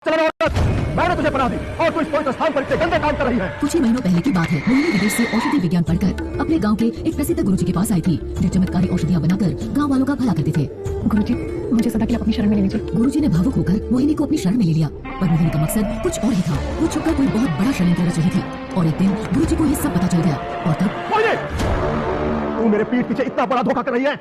चलो औरत, मैंने तुझे पढ़ा दी और तू इस पवित्र स्थान पर इतने गंदे काम कर रही है। कुछ ही महीनों पहले की बात है। मोहिनी विदेश से औषधि विज्ञान पढ़कर अपने गांव के एक प्रसिद्ध गुरुजी के पास आई थी, जो चमत्कारी औषधियां बनाकर गांव वालों का भला करते थे। गुरुजी, मुझे सदा के लिए अपनी शरण में ले लीजिए। गुरुजी ने भावुक होकर मोहिनी को अपनी शरण में ले लिया, पर मोहिनी का मकसद कुछ और ही था। वो छुपकर कोई बहुत बड़ा षड्यंत्र रच रही थी और एक दिन गुरुजी को ये सब पता चल गया। और तब मोहिनी, तू मेरे पीठ पीछे इतना बड़ा धोखा कर रही है।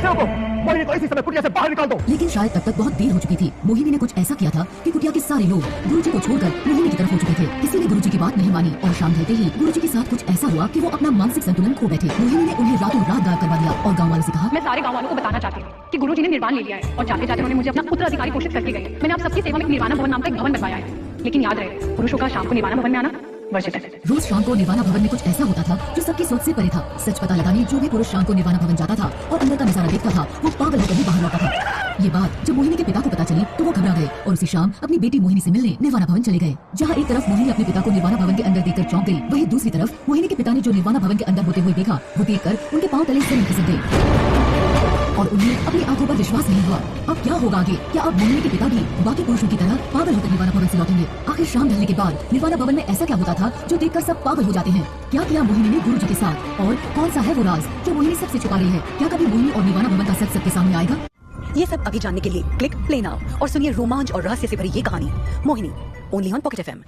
सेवकों, मोहिनी को इसी समय कुटिया से बाहर निकाल दो। लेकिन शायद तब तक बहुत देर हो चुकी थी। मोहिनी ने कुछ ऐसा किया था कि कुटिया के सारे लोग गुरुजी को छोड़कर मोहिनी की तरफ हो चुके थे। किसी ने गुरुजी की बात नहीं मानी और शाम ढलते ही गुरुजी के साथ कुछ ऐसा हुआ कि वो अपना मानसिक संतुलन खो बैठे। मोहिनी ने उन्हें रातों रात गायब करवा दिया और गाँव वालों से कहा, मैं सारे गाँव वालों को बताना चाहती हूँ कि गुरुजी ने निर्वाण ले लिया है और जाते जाते उन्होंने मुझे अपना उत्तराधिकारी घोषित करके गए। मैंने आप सबकी सेवा में निर्वाणा भवन नाम का एक भवन बनवाया है, लेकिन याद रहे, पुरुषों का शाम को निर्वाणा भवन में आना वर्जित है। रोज शाम को निर्वाणा भवन में कुछ ऐसा होता था जो सबकी सोच से परे था। सच पता लगाने जो भी पुरुष शाम को निर्वाणा भवन जाता था और अंदर का नजारा देखता था, वो पागल होकर ही बाहर लौटा था। ये बात जब मोहिनी के पिता को पता चली तो वो घबरा गए और उसी शाम अपनी बेटी मोहिनी से मिलने निर्वाणा भवन चले गए। जहाँ एक तरफ मोहिनी अपने पिता को निर्वाणा भवन के अंदर देखकर चौंक गई, वहीं दूसरी तरफ मोहिनी के पिता ने जो निर्वाणा भवन के अंदर होते हुए देखा, वो देखकर उनके पांव तले जमीन खिसक गई और उन्हें अपनी आंखों पर विश्वास नहीं हुआ। अब क्या होगा आगे? क्या अब मोहिनी के पिता भी बाकी पुरुषों की तरह पागल होकर निर्वाणा भवन से लौटेंगे? आखिर शाम ढलने के बाद निर्वाणा भवन में ऐसा क्या होता था जो देखकर सब पागल हो जाते हैं? क्या किया मोहिनी ने गुरुजी के साथ और कौन सा है वो राज जो मोहिनी सबसे छुपा रही है? क्या कभी मोहिनी और निर्वाणा भवन का सच सबके सामने आएगा? ये सब आगे जानने के लिए क्लिक प्ले नाउ और सुनिए रोमांच और रहस्य से भरी ये कहानी Mohini, only on pocket FM।